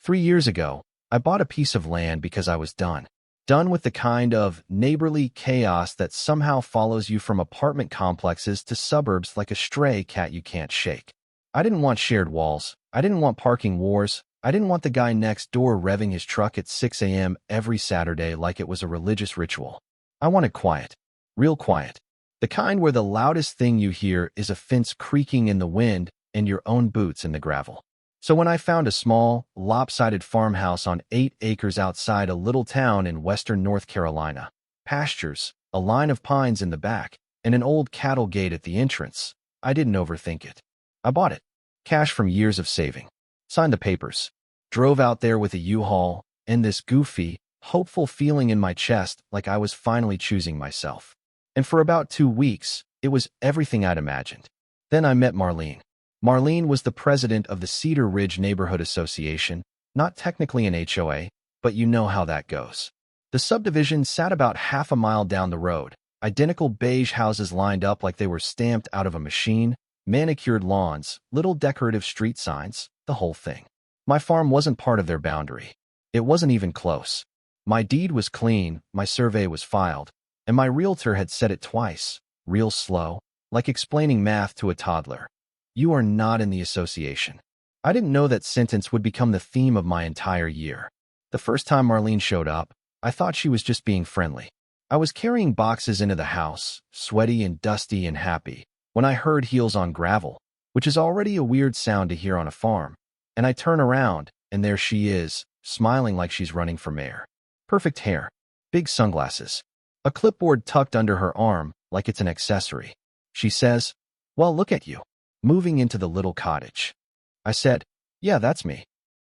3 years ago, I bought a piece of land because I was done. Done with the kind of neighborly chaos that somehow follows you from apartment complexes to suburbs like a stray cat you can't shake. I didn't want shared walls. I didn't want parking wars. I didn't want the guy next door revving his truck at 6 a.m. every Saturday like it was a religious ritual. I wanted quiet. Real quiet. The kind where the loudest thing you hear is a fence creaking in the wind and your own boots in the gravel. So when I found a small, lopsided farmhouse on 8 acres outside a little town in western North Carolina, pastures, a line of pines in the back, and an old cattle gate at the entrance, I didn't overthink it. I bought it. Cash from years of saving. Signed the papers. Drove out there with a U-Haul, and this goofy, hopeful feeling in my chest like I was finally choosing myself. And for about 2 weeks, it was everything I'd imagined. Then I met Marlene. Marlene was the president of the Cedar Ridge Neighborhood Association, not technically an HOA, but you know how that goes. The subdivision sat about half a mile down the road, identical beige houses lined up like they were stamped out of a machine, manicured lawns, little decorative street signs, the whole thing. My farm wasn't part of their boundary. It wasn't even close. My deed was clean, my survey was filed, and my realtor had said it twice, real slow, like explaining math to a toddler. You are not in the association. I didn't know that sentence would become the theme of my entire year. The first time Marlene showed up, I thought she was just being friendly. I was carrying boxes into the house, sweaty and dusty and happy, when I heard heels on gravel, which is already a weird sound to hear on a farm. And I turn around, and there she is, smiling like she's running for mayor. Perfect hair, big sunglasses, a clipboard tucked under her arm like it's an accessory. She says, "Well, look at you, moving into the little cottage." I said, "Yeah, that's me."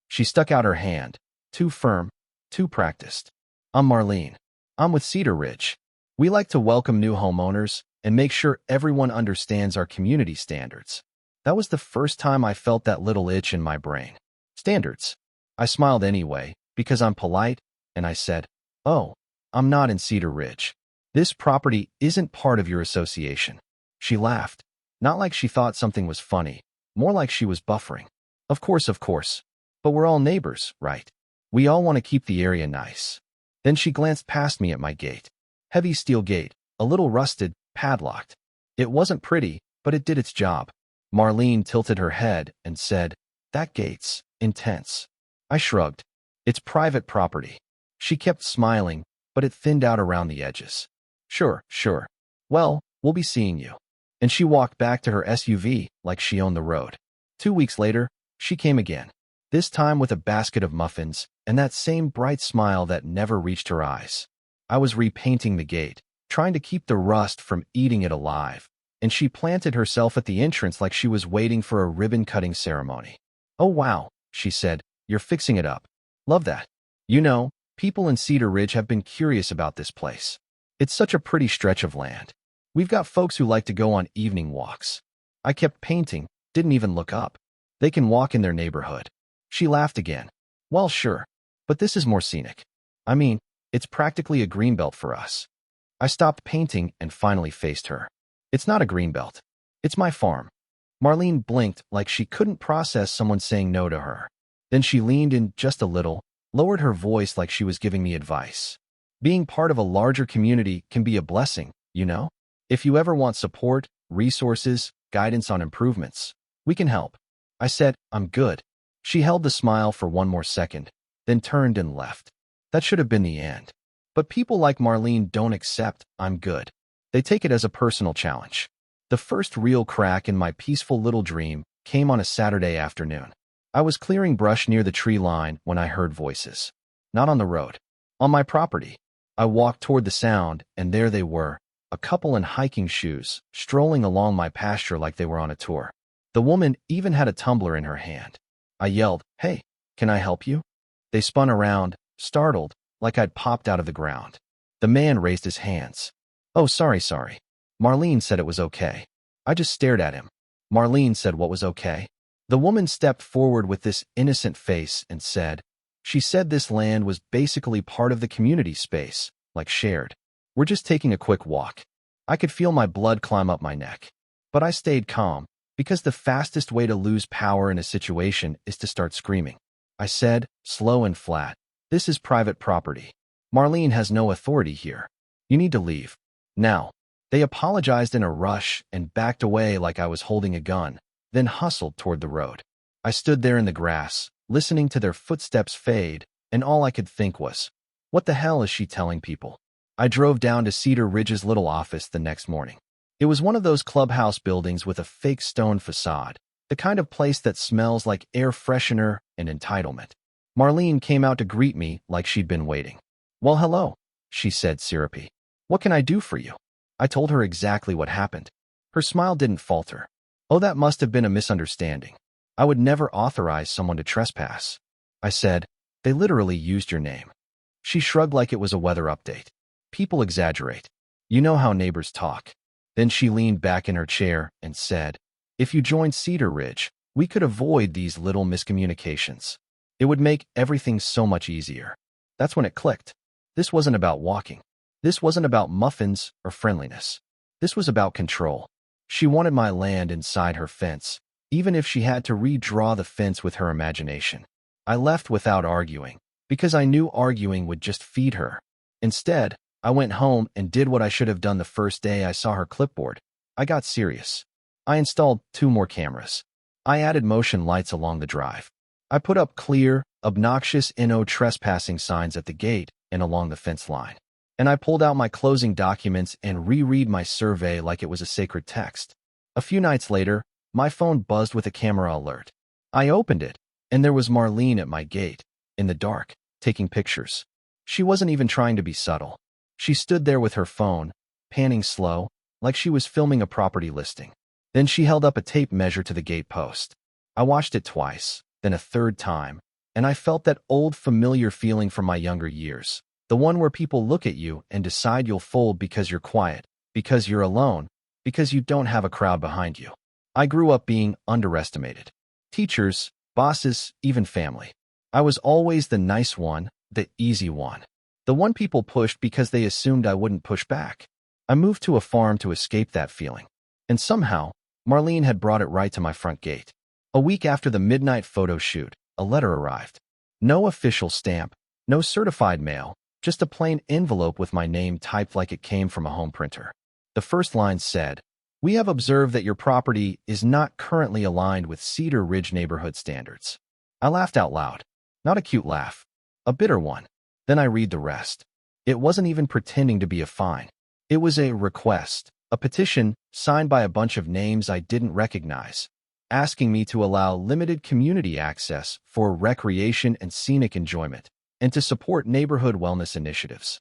She stuck out her hand, too firm, too practiced. "I'm Marlene. I'm with Cedar Ridge. We like to welcome new homeowners and make sure everyone understands our community standards." That was the first time I felt that little itch in my brain. Standards. I smiled anyway, because I'm polite, and I said, "Oh, I'm not in Cedar Ridge. This property isn't part of your association." She laughed, not like she thought something was funny, more like she was buffering. Of course. But we're all neighbors, right? We all want to keep the area nice." Then she glanced past me at my gate. Heavy steel gate, a little rusted, padlocked. It wasn't pretty, but it did its job. Marlene tilted her head and said, "That gate's intense." I shrugged. "It's private property." She kept smiling, but it thinned out around the edges. Sure. Well, we'll be seeing you." And she walked back to her SUV like she owned the road. 2 weeks later, she came again, this time with a basket of muffins and that same bright smile that never reached her eyes. I was repainting the gate, trying to keep the rust from eating it alive, and she planted herself at the entrance like she was waiting for a ribbon-cutting ceremony. "Oh wow," she said, "you're fixing it up. Love that. You know, people in Cedar Ridge have been curious about this place. It's such a pretty stretch of land. We've got folks who like to go on evening walks." I kept painting, didn't even look up. "They can walk in their neighborhood." She laughed again. "Well, sure, but this is more scenic. I mean, it's practically a greenbelt for us." I stopped painting and finally faced her. "It's not a greenbelt. It's my farm." Marlene blinked like she couldn't process someone saying no to her. Then she leaned in just a little, lowered her voice like she was giving me advice. "Being part of a larger community can be a blessing, you know? If you ever want support, resources, guidance on improvements, we can help." I said, "I'm good." She held the smile for one more second, then turned and left. That should have been the end. But people like Marlene don't accept "I'm good." They take it as a personal challenge. The first real crack in my peaceful little dream came on a Saturday afternoon. I was clearing brush near the tree line when I heard voices. Not on the road. On my property. I walked toward the sound, and there they were, a couple in hiking shoes, strolling along my pasture like they were on a tour. The woman even had a tumbler in her hand. I yelled, "Hey, can I help you?" They spun around, startled, like I'd popped out of the ground. The man raised his hands. "Oh, sorry. Marlene said it was okay." I just stared at him. Marlene said what was okay? The woman stepped forward with this innocent face and said, "She said this land was basically part of the community space, like shared. We're just taking a quick walk." I could feel my blood climb up my neck. But I stayed calm, because the fastest way to lose power in a situation is to start screaming. I said, slow and flat. This is private property. Marlene has no authority here. You need to leave. Now. They apologized in a rush and backed away like I was holding a gun, then hustled toward the road. I stood there in the grass, listening to their footsteps fade, and all I could think was, what the hell is she telling people? I drove down to Cedar Ridge's little office the next morning. It was one of those clubhouse buildings with a fake stone facade, the kind of place that smells like air freshener and entitlement. Marlene came out to greet me like she'd been waiting. Well, hello, she said syrupy. What can I do for you? I told her exactly what happened. Her smile didn't falter. Oh, that must have been a misunderstanding. I would never authorize someone to trespass. I said, they literally used your name. She shrugged like it was a weather update. People exaggerate. You know how neighbors talk. Then she leaned back in her chair and said, if you joined Cedar Ridge, we could avoid these little miscommunications. It would make everything so much easier. That's when it clicked. This wasn't about walking. This wasn't about muffins or friendliness. This was about control. She wanted my land inside her fence, even if she had to redraw the fence with her imagination. I left without arguing, because I knew arguing would just feed her. Instead, I went home and did what I should have done the first day I saw her clipboard. I got serious. I installed 2 more cameras. I added motion lights along the drive. I put up clear, obnoxious no trespassing signs at the gate and along the fence line. And I pulled out my closing documents and reread my survey like it was a sacred text. A few nights later, my phone buzzed with a camera alert. I opened it, and there was Marlene at my gate, in the dark, taking pictures. She wasn't even trying to be subtle. She stood there with her phone, panning slow, like she was filming a property listing. Then she held up a tape measure to the gate post. I watched it twice, then a third time, and I felt that old familiar feeling from my younger years. The one where people look at you and decide you'll fold because you're quiet, because you're alone, because you don't have a crowd behind you. I grew up being underestimated. Teachers, bosses, even family. I was always the nice one, the easy one. The one people pushed because they assumed I wouldn't push back. I moved to a farm to escape that feeling. And somehow, Marlene had brought it right to my front gate. A week after the midnight photo shoot, a letter arrived. No official stamp, no certified mail. Just a plain envelope with my name typed like it came from a home printer. The first line said, we have observed that your property is not currently aligned with Cedar Ridge neighborhood standards. I laughed out loud. Not a cute laugh. A bitter one. Then I read the rest. It wasn't even pretending to be a fine. It was a request, a petition signed by a bunch of names I didn't recognize, asking me to allow limited community access for recreation and scenic enjoyment, and to support neighborhood wellness initiatives.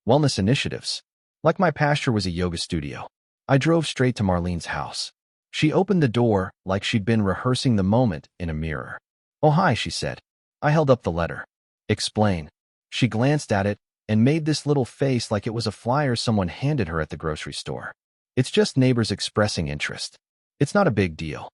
Wellness initiatives? Like my pasture was a yoga studio. I drove straight to Marlene's house. She opened the door like she'd been rehearsing the moment in a mirror. Oh, hi, she said. I held up the letter. Explain. She glanced at it and made this little face like it was a flyer someone handed her at the grocery store. It's just neighbors expressing interest. It's not a big deal.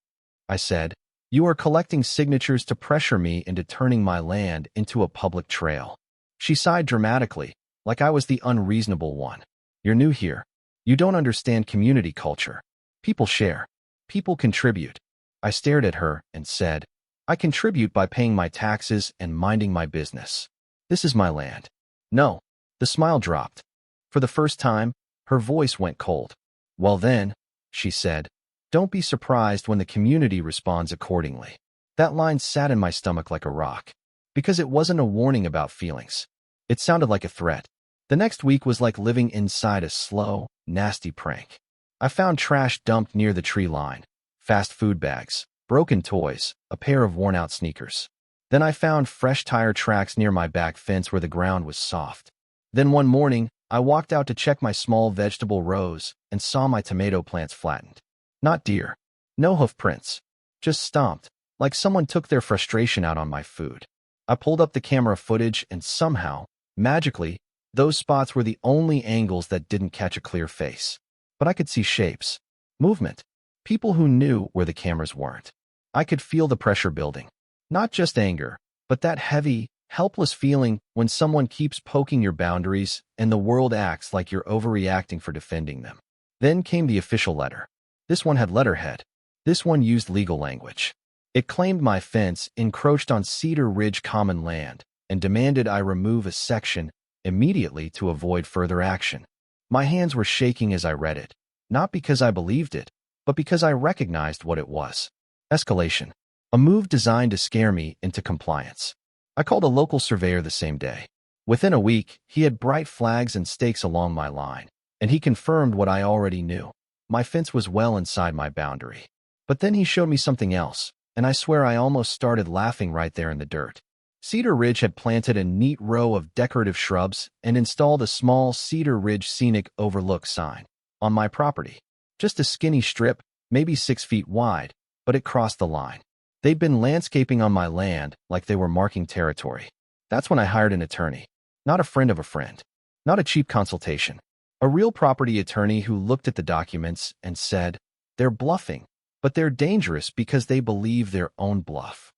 I said, you are collecting signatures to pressure me into turning my land into a public trail. She sighed dramatically, like I was the unreasonable one. You're new here. You don't understand community culture. People share. People contribute. I stared at her and said, I contribute by paying my taxes and minding my business. This is my land. No. The smile dropped. For the first time, her voice went cold. Well then, she said, don't be surprised when the community responds accordingly. That line sat in my stomach like a rock, because it wasn't a warning about feelings. It sounded like a threat. The next week was like living inside a slow, nasty prank. I found trash dumped near the tree line, fast food bags, broken toys, a pair of worn-out sneakers. Then I found fresh tire tracks near my back fence where the ground was soft. Then one morning, I walked out to check my small vegetable rows and saw my tomato plants flattened. Not deer. No hoof prints. Just stomped, like someone took their frustration out on my food. I pulled up the camera footage and somehow, magically, those spots were the only angles that didn't catch a clear face. But I could see shapes, movement, people who knew where the cameras weren't. I could feel the pressure building. Not just anger, but that heavy, helpless feeling when someone keeps poking your boundaries and the world acts like you're overreacting for defending them. Then came the official letter. This one had letterhead. This one used legal language. It claimed my fence encroached on Cedar Ridge common land and demanded I remove a section immediately to avoid further action. My hands were shaking as I read it, not because I believed it, but because I recognized what it was. Escalation. A move designed to scare me into compliance. I called a local surveyor the same day. Within a week, he had bright flags and stakes along my line, and he confirmed what I already knew. My fence was well inside my boundary. But then he showed me something else, and I swear I almost started laughing right there in the dirt. Cedar Ridge had planted a neat row of decorative shrubs and installed a small Cedar Ridge Scenic Overlook sign on my property. Just a skinny strip, maybe 6 feet wide, but it crossed the line. They'd been landscaping on my land like they were marking territory. That's when I hired an attorney. Not a friend of a friend. Not a cheap consultation. A real property attorney who looked at the documents and said, "They're bluffing, but they're dangerous because they believe their own bluff."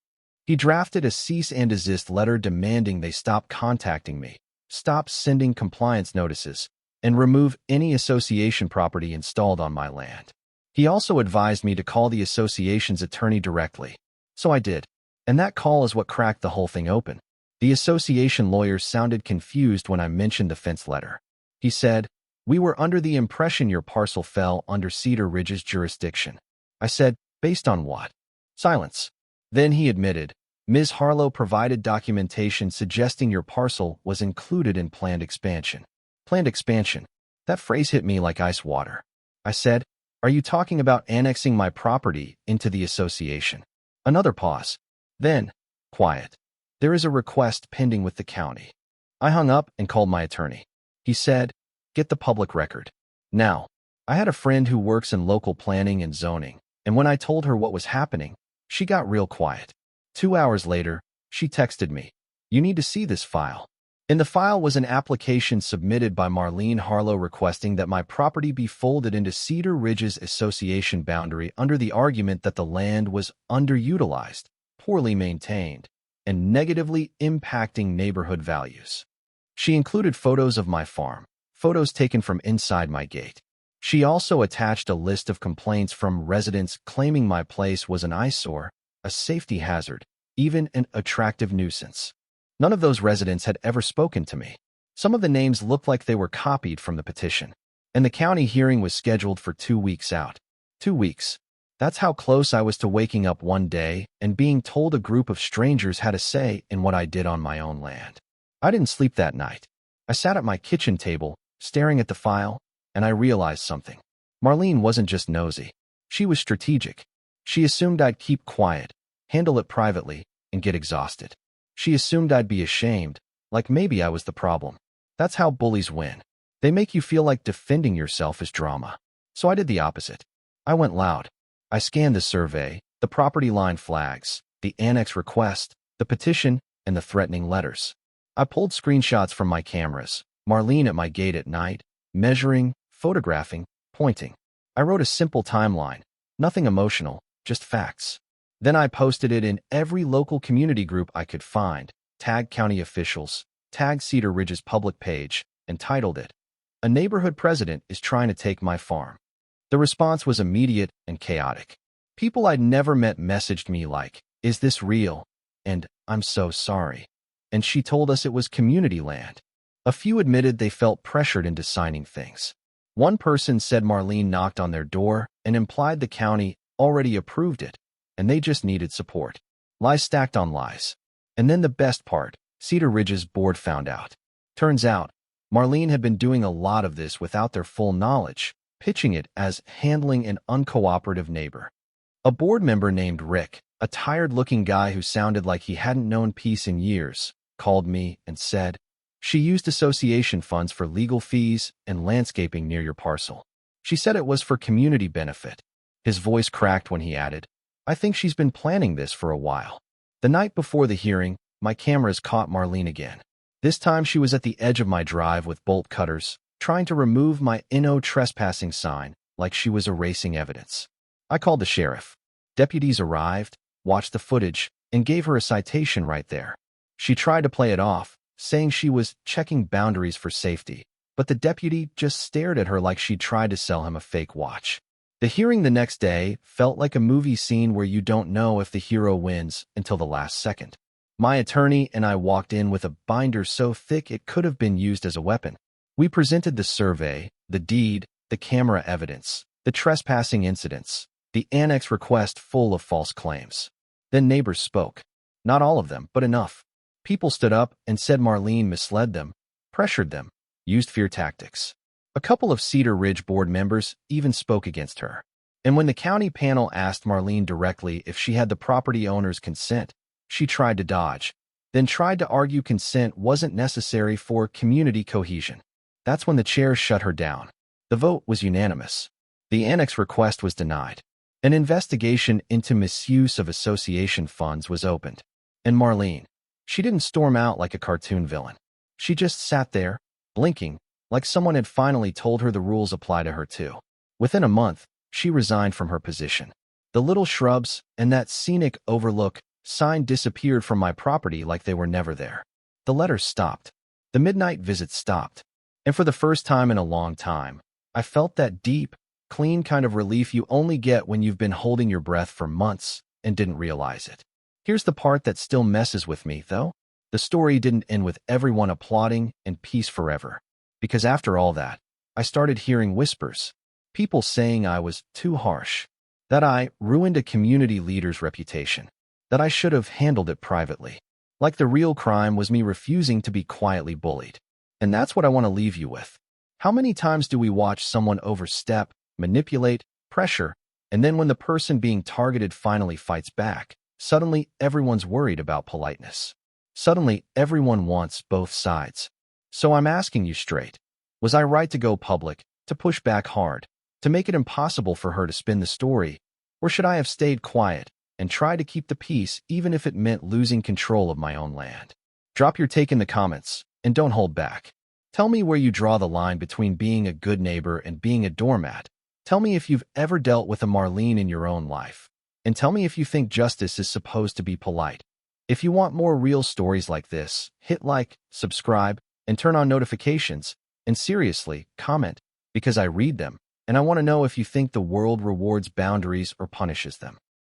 He drafted a cease and desist letter demanding they stop contacting me, stop sending compliance notices, and remove any association property installed on my land. He also advised me to call the association's attorney directly. So I did, and that call is what cracked the whole thing open. The association lawyer sounded confused when I mentioned the fence letter. He said, "We were under the impression your parcel fell under Cedar Ridge's jurisdiction." I said, "Based on what?" Silence. Then he admitted, "Ms. Harlow provided documentation suggesting your parcel was included in planned expansion." Planned expansion. That phrase hit me like ice water. I said, "Are you talking about annexing my property into the association?" Another pause. Then, quiet. "There is a request pending with the county." I hung up and called my attorney. He said, "Get the public record." Now, I had a friend who works in local planning and zoning, and when I told her what was happening, she got real quiet. 2 hours later, she texted me, "You need to see this file." In the file was an application submitted by Marlene Harlow requesting that my property be folded into Cedar Ridge's association boundary under the argument that the land was underutilized, poorly maintained, and negatively impacting neighborhood values. She included photos of my farm, photos taken from inside my gate. She also attached a list of complaints from residents claiming my place was an eyesore, a safety hazard, even an attractive nuisance. None of those residents had ever spoken to me. Some of the names looked like they were copied from the petition. And the county hearing was scheduled for 2 weeks out. 2 weeks. That's how close I was to waking up one day and being told a group of strangers had a say in what I did on my own land. I didn't sleep that night. I sat at my kitchen table, staring at the file, and I realized something. Marlene wasn't just nosy. She was strategic. She assumed I'd keep quiet, handle it privately, and get exhausted. She assumed I'd be ashamed, like maybe I was the problem. That's how bullies win. They make you feel like defending yourself is drama. So I did the opposite. I went loud. I scanned the survey, the property line flags, the annex request, the petition, and the threatening letters. I pulled screenshots from my cameras, Marlene at my gate at night, measuring, photographing, pointing. I wrote a simple timeline, nothing emotional, just facts. Then I posted it in every local community group I could find, tagged county officials, tagged Cedar Ridge's public page, and titled it, "A Neighborhood President is Trying to Take My Farm." The response was immediate and chaotic. People I'd never met messaged me like, "Is this real?" and "I'm so sorry." And she told us it was community land. A few admitted they felt pressured into signing things. One person said Marlene knocked on their door and implied the county already approved it, and they just needed support. Lies stacked on lies. And then the best part, Cedar Ridge's board found out. Turns out, Marlene had been doing a lot of this without their full knowledge, pitching it as handling an uncooperative neighbor. A board member named Rick, a tired-looking guy who sounded like he hadn't known peace in years, called me and said, "She used association funds for legal fees and landscaping near your parcel. She said it was for community benefit." His voice cracked when he added, "I think she's been planning this for a while." The night before the hearing, my cameras caught Marlene again. This time she was at the edge of my drive with bolt cutters, trying to remove my "No trespassing" sign like she was erasing evidence. I called the sheriff. Deputies arrived, watched the footage, and gave her a citation right there. She tried to play it off, saying she was checking boundaries for safety, but the deputy just stared at her like she'd tried to sell him a fake watch. The hearing the next day felt like a movie scene where you don't know if the hero wins until the last second. My attorney and I walked in with a binder so thick it could have been used as a weapon. We presented the survey, the deed, the camera evidence, the trespassing incidents, the annex request full of false claims. Then neighbors spoke. Not all of them, but enough. People stood up and said Marlene misled them, pressured them, used fear tactics. A couple of Cedar Ridge board members even spoke against her. And when the county panel asked Marlene directly if she had the property owner's consent, she tried to dodge, then tried to argue consent wasn't necessary for community cohesion. That's when the chairs shut her down. The vote was unanimous. The annex request was denied. An investigation into misuse of association funds was opened. And Marlene, she didn't storm out like a cartoon villain. She just sat there, blinking, like someone had finally told her the rules apply to her too. Within a month, she resigned from her position. The little shrubs and that scenic overlook sign disappeared from my property like they were never there. The letters stopped. The midnight visits stopped. And for the first time in a long time, I felt that deep, clean kind of relief you only get when you've been holding your breath for months and didn't realize it. Here's the part that still messes with me, though. The story didn't end with everyone applauding and peace forever. Because after all that, I started hearing whispers. People saying I was too harsh. That I ruined a community leader's reputation. That I should have handled it privately. Like the real crime was me refusing to be quietly bullied. And that's what I want to leave you with. How many times do we watch someone overstep, manipulate, pressure, and then when the person being targeted finally fights back, suddenly everyone's worried about politeness. Suddenly everyone wants both sides. So I'm asking you straight. Was I right to go public, to push back hard, to make it impossible for her to spin the story? Or should I have stayed quiet and tried to keep the peace even if it meant losing control of my own land? Drop your take in the comments, and don't hold back. Tell me where you draw the line between being a good neighbor and being a doormat. Tell me if you've ever dealt with a Marlene in your own life. And tell me if you think justice is supposed to be polite. If you want more real stories like this, hit like, subscribe, and turn on notifications. And seriously, comment, because I read them, and I want to know if you think the world rewards boundaries or punishes them.